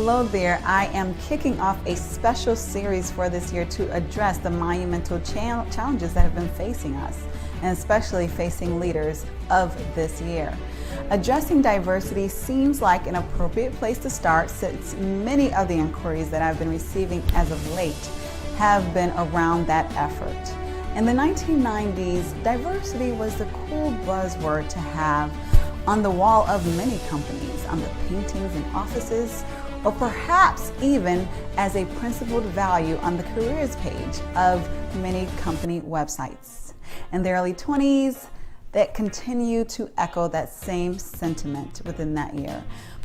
Hello there. I am kicking off a special series for this year to address the monumental challenges that have been facing us, and especially facing leaders of this year. Addressing diversity seems like an appropriate place to start, since many of the inquiries that I've been receiving as of late have been around that effort. In the 1990s, diversity was the cool buzzword to have on the wall of many companies, on the paintings in offices, or perhaps even as a principled value on the careers page of many company websites. In the early 20s, that continued to echo that same sentiment within that year.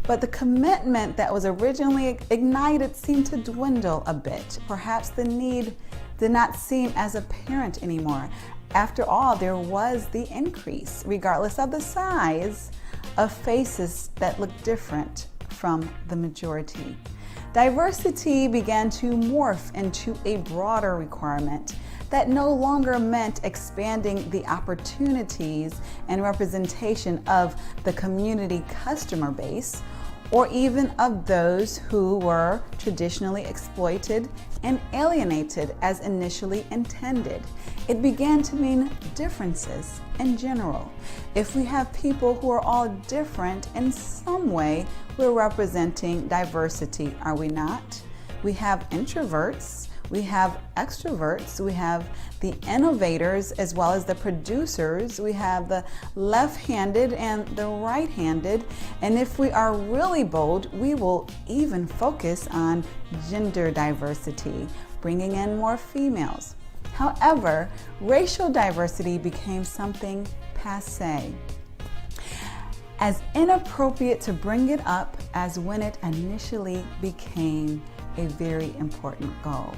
But the commitment that was originally ignited seemed to dwindle a bit. Perhaps the need did not seem as apparent anymore. After all, there was the increase, regardless of the size, of faces that looked different from the majority. Diversity began to morph into a broader requirement that no longer meant expanding the opportunities and representation of the community customer base, or even of those who were traditionally exploited and alienated as initially intended. It began to mean differences in general. If we have people who are all different in some way, we're representing diversity, are we not? We have introverts, we have extroverts, we have the innovators as well as the producers, we have the left-handed and the right-handed, and if we are really bold, we will even focus on gender diversity, bringing in more females. However, racial diversity became something passé, as inappropriate to bring it up as when it initially became a very important goal.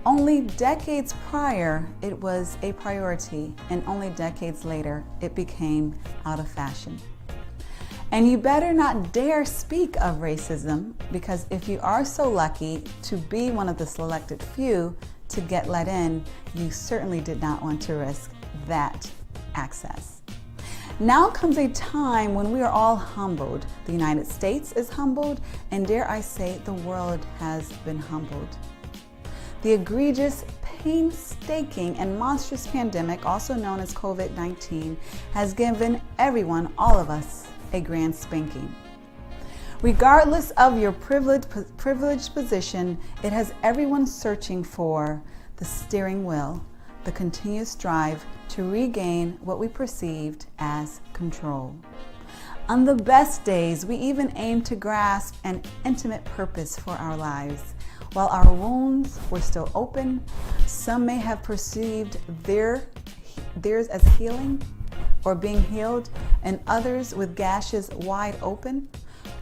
Only decades prior, it was a priority, and only decades later, it became out of fashion. And you better not dare speak of racism, because if you are so lucky to be one of the selected few to get let in, you certainly did not want to risk that access. Now comes a time when we are all humbled. The United States is humbled, and dare I say, the world has been humbled. The egregious, painstaking, and monstrous pandemic, also known as COVID-19, has given everyone, all of us, a grand spanking. Regardless of your privileged position, it has everyone searching for the steering wheel, the continuous drive to regain what we perceived as control. On the best days, we even aim to grasp an intimate purpose for our lives. While our wounds were still open, some may have perceived theirs as healing or being healed, and others with gashes wide open.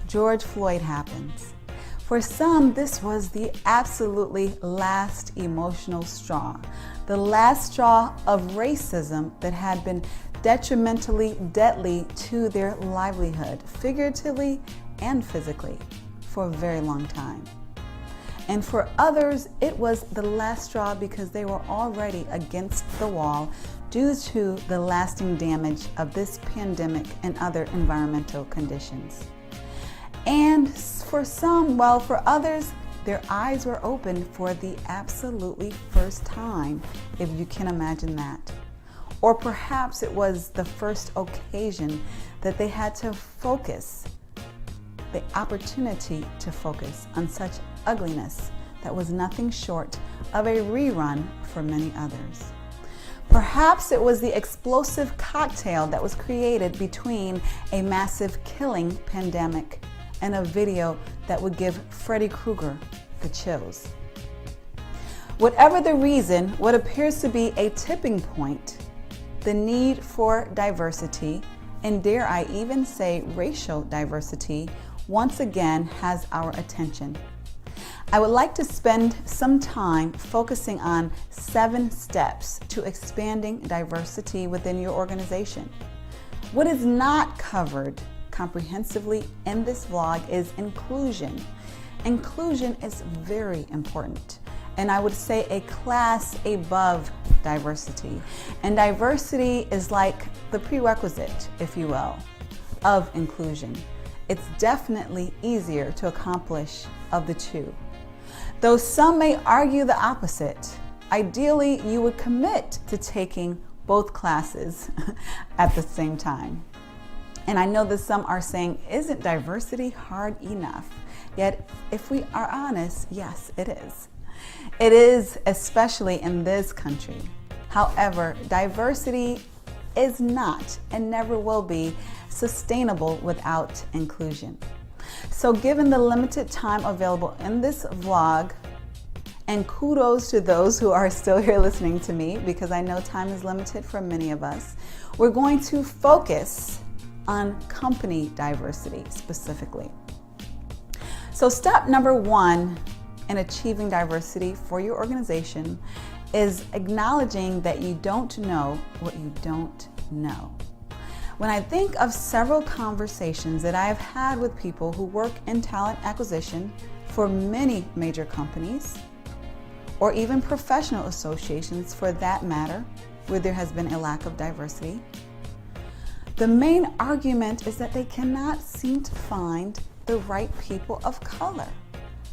George Floyd happens. For some, this was the absolutely last emotional straw, the last straw of racism that had been detrimentally deadly to their livelihood, figuratively and physically, for a very long time. And for others, it was the last straw because they were already against the wall due to the lasting damage of this pandemic and other environmental conditions. And for some, well, for others, their eyes were opened for the absolutely first time, if you can imagine that. Or perhaps it was the first occasion that they had to focus, the opportunity to focus on such ugliness that was nothing short of a rerun for many others. Perhaps it was the explosive cocktail that was created between a massive killing pandemic and a video that would give Freddy Krueger the chills. Whatever the reason, what appears to be a tipping point, the need for diversity, and dare I even say racial diversity, once again has our attention. I would like to spend some time focusing on 7 steps to expanding diversity within your organization. What is not covered comprehensively in this vlog is inclusion. Inclusion is very important, and I would say a class above diversity. And diversity is like the prerequisite, if you will, of inclusion. it's definitely easier to accomplish of the two. Though some may argue the opposite, ideally you would commit to taking both classes at the same time. And I know that some are saying, isn't diversity hard enough? Yet, if we are honest, yes, it is. It is, especially in this country. However, diversity is not and never will be sustainable without inclusion. So given the limited time available in this vlog, and kudos to those who are still here listening to me, because I know time is limited for many of us, we're going to focus on company diversity specifically. So step number one in achieving diversity for your organization is acknowledging that you don't know what you don't know. When I think of several conversations that I have had with people who work in talent acquisition for many major companies, or even professional associations for that matter, where there has been a lack of diversity, the main argument is that they cannot seem to find the right people of color.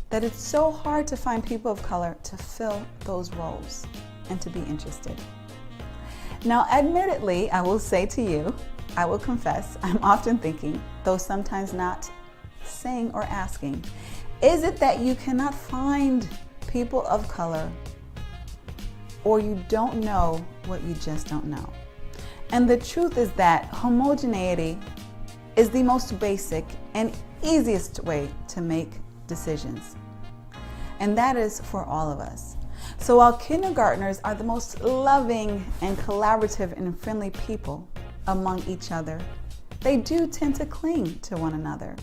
That it's so hard to find people of color to fill those roles and to be interested. Now, admittedly, I will say to you, I will confess, I'm often thinking, though sometimes not saying or asking, is it that you cannot find people of color, or you don't know what you just don't know? And the truth is that homogeneity is the most basic and easiest way to make decisions. And that is for all of us. So while kindergartners are the most loving and collaborative and friendly people among each other, they do tend to cling to one another.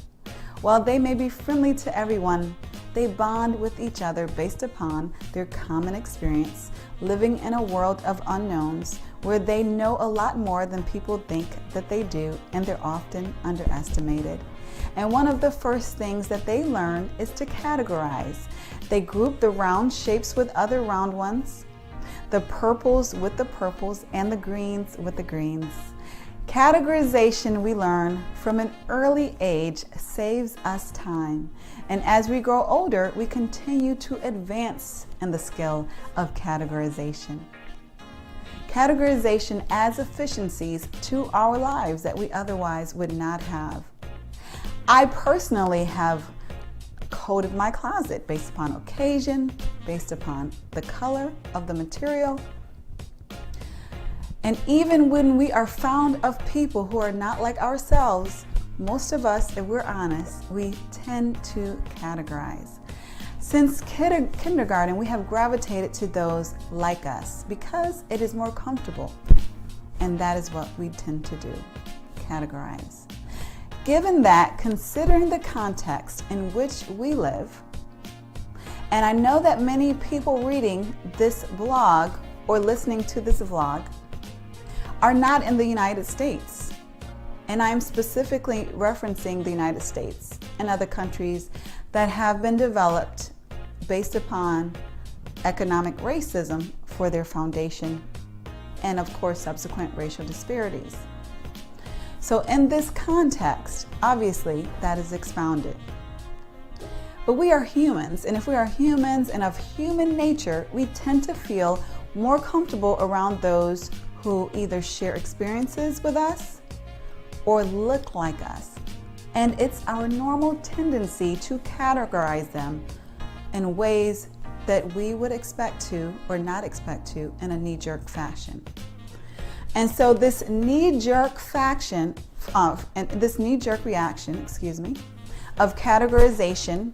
While they may be friendly to everyone, they bond with each other based upon their common experience living in a world of unknowns where they know a lot more than people think that they do, and they're often underestimated. And one of the first things that they learn is to categorize. They group the round shapes with other round ones, the purples with the purples, and the greens with the greens. Categorization, we learn from an early age, saves us time. And as we grow older, we continue to advance in the skill of categorization. Categorization adds efficiencies to our lives that we otherwise would not have. I personally have coded my closet based upon occasion, based upon the color of the material. And even when we are found of people who are not like ourselves, most of us, if we're honest, we tend to categorize. Since kindergarten, we have gravitated to those like us because it is more comfortable. And that is what we tend to do, categorize. Given that, considering the context in which we live, and I know that many people reading this blog or listening to this vlog are not in the United States. And I'm specifically referencing the United States and other countries that have been developed based upon economic racism for their foundation, and of course subsequent racial disparities. So in this context, obviously that is expounded. But we are humans, and if we are humans and of human nature, we tend to feel more comfortable around those who either share experiences with us or look like us. And it's our normal tendency to categorize them in ways that we would expect to or not expect to in a knee-jerk fashion. And so this knee-jerk reaction, of categorization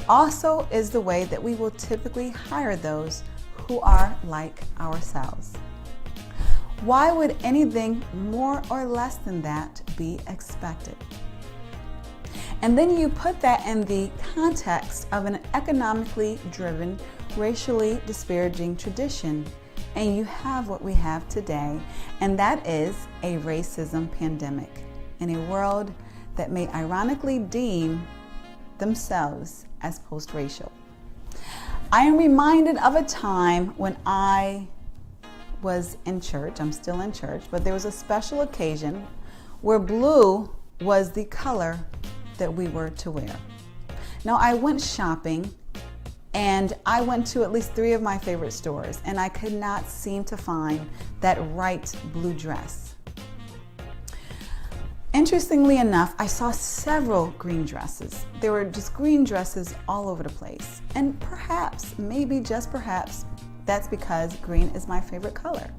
also is the way that we will typically hire those who are like ourselves. Why would anything more or less than that be expected? And then you put that in the context of an economically driven, racially disparaging tradition, and you have what we have today, and that is a racism pandemic in a world that may ironically deem themselves as post-racial. I am reminded of a time when I was in church. I'm still in church, but there was a special occasion where blue was the color that we were to wear. Now, I went shopping and I went to at least 3 of my favorite stores, and I could not seem to find that right blue dress. Interestingly enough, I saw several green dresses. There were just green dresses all over the place. And perhaps, maybe just perhaps, that's because green is my favorite color.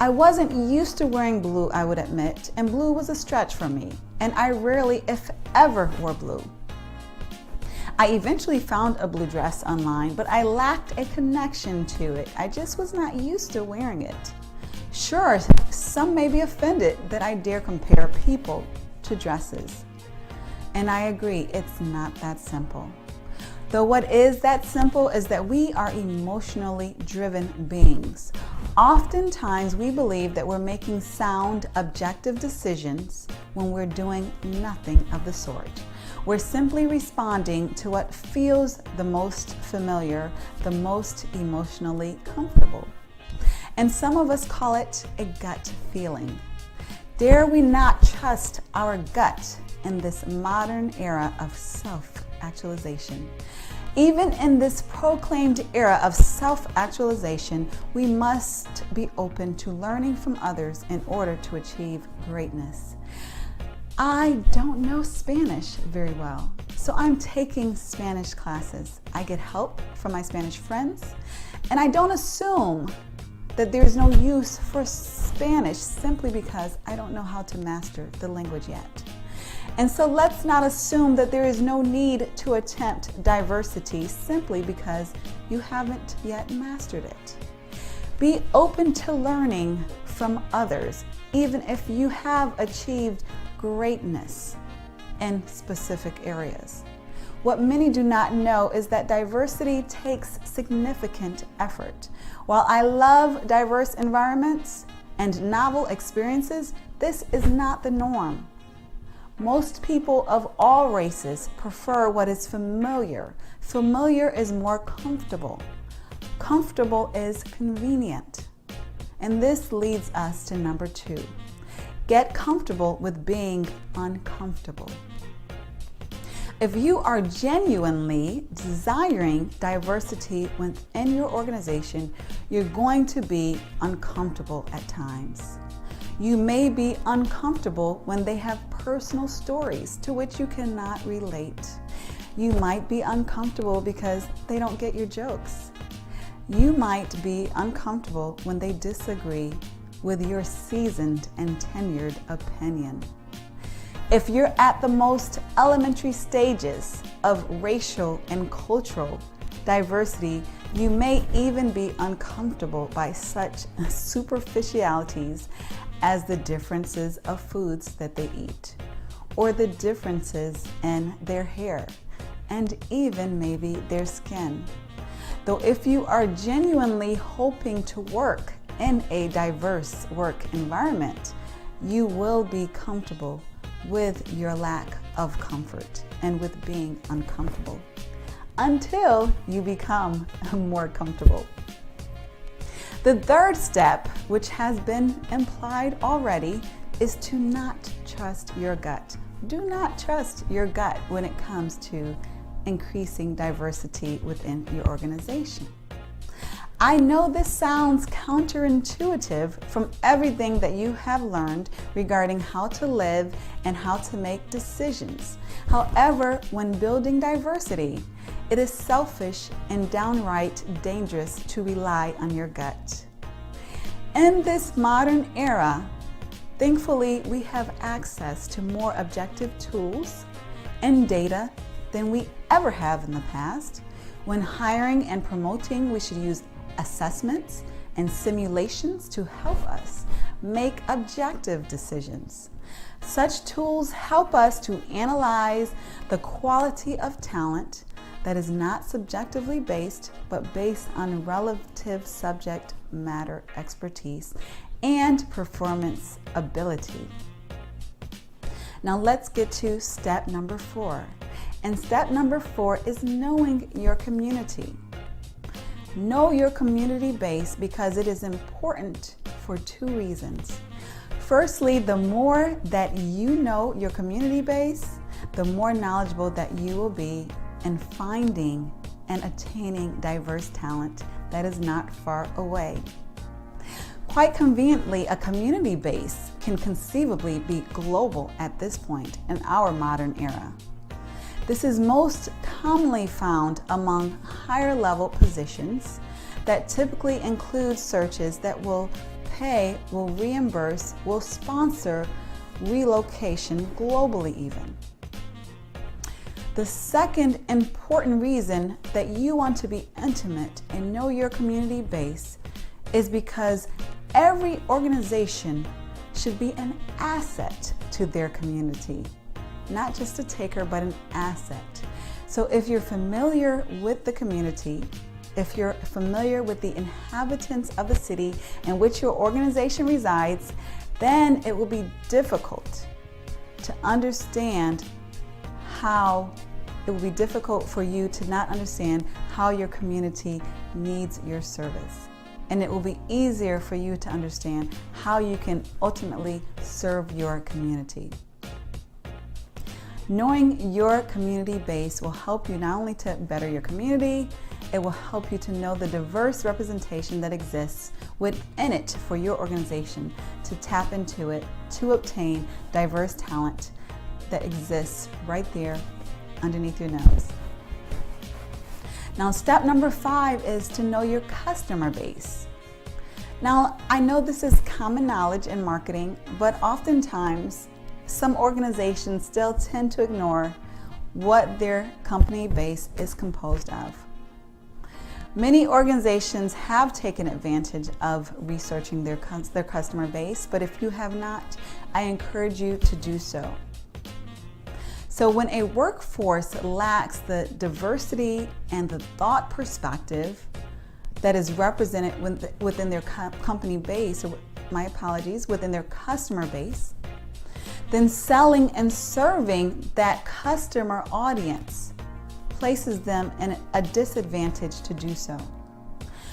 I wasn't used to wearing blue, I would admit, and blue was a stretch for me, and I rarely, if ever, wore blue. I eventually found a blue dress online, but I lacked a connection to it. I just was not used to wearing it. Sure, some may be offended that I dare compare people to dresses. And I agree, it's not that simple. Though what is that simple is that we are emotionally driven beings. Oftentimes we believe that we're making sound, objective decisions when we're doing nothing of the sort. We're simply responding to what feels the most familiar, the most emotionally comfortable. And some of us call it a gut feeling. Dare we not trust our gut in this modern era of self-actualization? Even in this proclaimed era of self-actualization, we must be open to learning from others in order to achieve greatness. I don't know Spanish very well, so I'm taking Spanish classes. I get help from my Spanish friends, and I don't assume that there's no use for Spanish simply because I don't know how to master the language yet. And so let's not assume that there is no need to attempt diversity simply because you haven't yet mastered it. Be open to learning from others, even if you have achieved greatness in specific areas. What many do not know is that diversity takes significant effort. While I love diverse environments and novel experiences, this is not the norm. Most people of all races prefer what is familiar. Familiar is more comfortable. Comfortable is convenient. And this leads us to number 2. Get comfortable with being uncomfortable. If you are genuinely desiring diversity within your organization, you're going to be uncomfortable at times. You may be uncomfortable when they have personal stories to which you cannot relate. You might be uncomfortable because they don't get your jokes. You might be uncomfortable when they disagree with your seasoned and tenured opinion. If you're at the most elementary stages of racial and cultural diversity, you may even be uncomfortable by such superficialities as the differences of foods that they eat, or the differences in their hair, and even maybe their skin. Though if you are genuinely hoping to work in a diverse work environment, you will be comfortable with your lack of comfort and with being uncomfortable until you become more comfortable. The third step, which has been implied already, is to not trust your gut. Do not trust your gut when it comes to increasing diversity within your organization. I know this sounds counterintuitive from everything that you have learned regarding how to live and how to make decisions. However, when building diversity, it is selfish and downright dangerous to rely on your gut. In this modern era, thankfully, we have access to more objective tools and data than we ever have in the past. When hiring and promoting, we should use assessments and simulations to help us make objective decisions. Such tools help us to analyze the quality of talent that is not subjectively based, but based on relative subject matter expertise and performance ability. Now let's get to step number 4. And step number 4 is knowing your community. Know your community base because it is important for 2 reasons. Firstly, the more that you know your community base, the more knowledgeable that you will be in finding and attaining diverse talent that is not far away. Quite conveniently, a community base can conceivably be global at this point in our modern era. This is most commonly found among higher level positions that typically include searches that will pay, will reimburse, will sponsor relocation globally even. The second important reason that you want to be intimate and know your community base is because every organization should be an asset to their community. Not just a taker, but an asset. So if you're familiar with the community, if you're familiar with the inhabitants of the city in which your organization resides, then it will be difficult to understand it will be difficult for you to not understand how your community needs your service. And it will be easier for you to understand how you can ultimately serve your community. Knowing your community base will help you not only to better your community, it will help you to know the diverse representation that exists within it for your organization, to tap into it, to obtain diverse talent that exists right there underneath your nose. Now, step number 5 is to know your customer base. Now, I know this is common knowledge in marketing, but oftentimes some organizations still tend to ignore what their company base is composed of. Many organizations have taken advantage of researching their customer base, but if you have not, I encourage you to do so. So when a workforce lacks the diversity and the thought perspective that is represented within their company base, or within their customer base, then selling and serving that customer audience places them in a disadvantage to do so.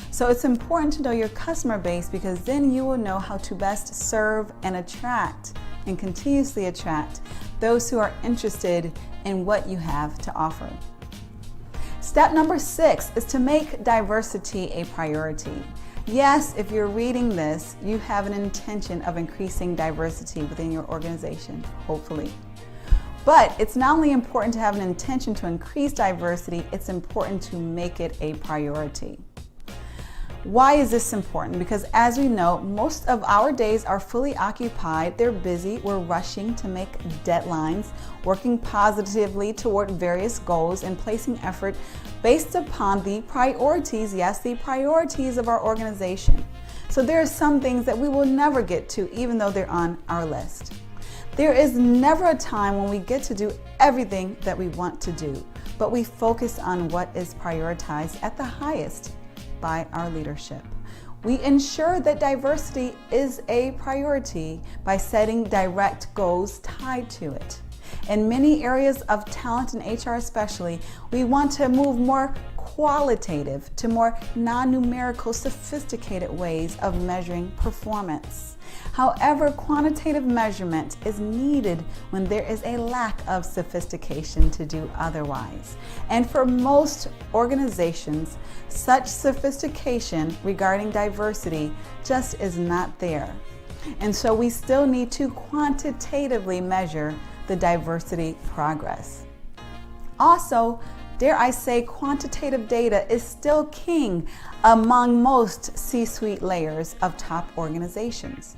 So it's important to know your customer base, because then you will know how to best serve and attract and continuously attract those who are interested in what you have to offer. Step number 6 is to make diversity a priority. Yes, if you're reading this, you have an intention of increasing diversity within your organization, hopefully. But it's not only important to have an intention to increase diversity, it's important to make it a priority. Why is this important? Because as we know, most of our days are fully occupied. They're busy. We're rushing to make deadlines, working positively toward various goals, and placing effort based upon the priorities, yes, the priorities of our organization. So there are some things that we will never get to, even though they're on our list. There is never a time when we get to do everything that we want to do, but we focus on what is prioritized at the highest by our leadership. We ensure that diversity is a priority by setting direct goals tied to it. In many areas of talent and HR especially, we want to move more qualitative to more non-numerical, sophisticated ways of measuring performance. However, quantitative measurement is needed when there is a lack of sophistication to do otherwise. And for most organizations, such sophistication regarding diversity just is not there. And so we still need to quantitatively measure the diversity progress. Also, dare I say, quantitative data is still king among most C-suite layers of top organizations.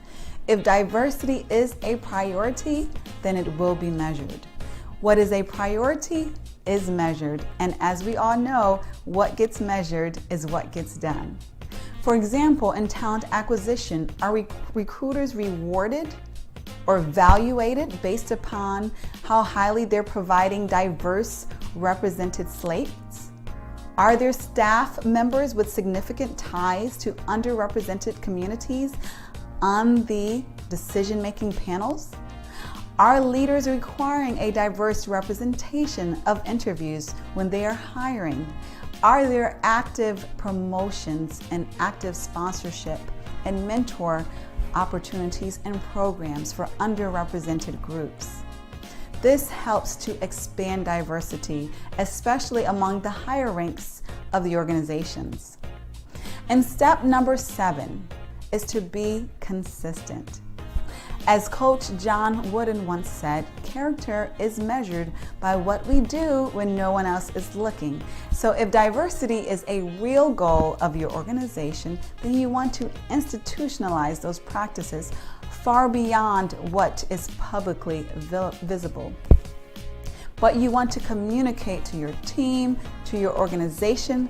If diversity is a priority, then it will be measured. What is a priority is measured, and as we all know, what gets measured is what gets done. For example, in talent acquisition, are recruiters rewarded or evaluated based upon how highly they're providing diverse represented slates? Are there staff members with significant ties to underrepresented communities on the decision-making panels? Are leaders requiring a diverse representation of interviews when they are hiring? Are there active promotions and active sponsorship and mentor opportunities and programs for underrepresented groups? This helps to expand diversity, especially among the higher ranks of the organizations. And step number 7 is to be consistent. As Coach John Wooden once said, character is measured by what we do when no one else is looking. So if diversity is a real goal of your organization, then you want to institutionalize those practices far beyond what is publicly visible. But you want to communicate to your team, to your organization,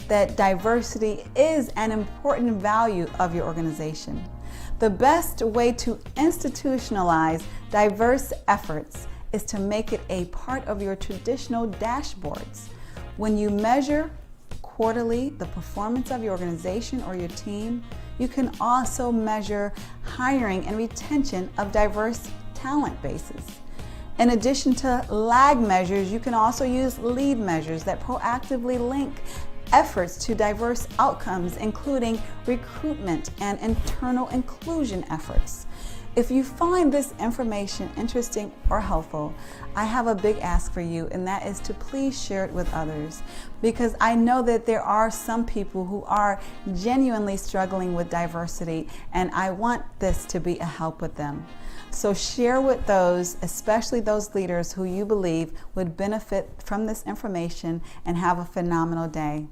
that diversity is an important value of your organization. The best way to institutionalize diverse efforts is to make it a part of your traditional dashboards. When you measure quarterly the performance of your organization or your team, you can also measure hiring and retention of diverse talent bases. In addition to lag measures, you can also use lead measures that proactively link efforts to diverse outcomes, including recruitment and internal inclusion efforts. If you find this information interesting or helpful, I have a big ask for you, and that is to please share it with others, because I know that there are some people who are genuinely struggling with diversity, and I want this to be a help with them. So share with those, especially those leaders who you believe would benefit from this information, and have a phenomenal day.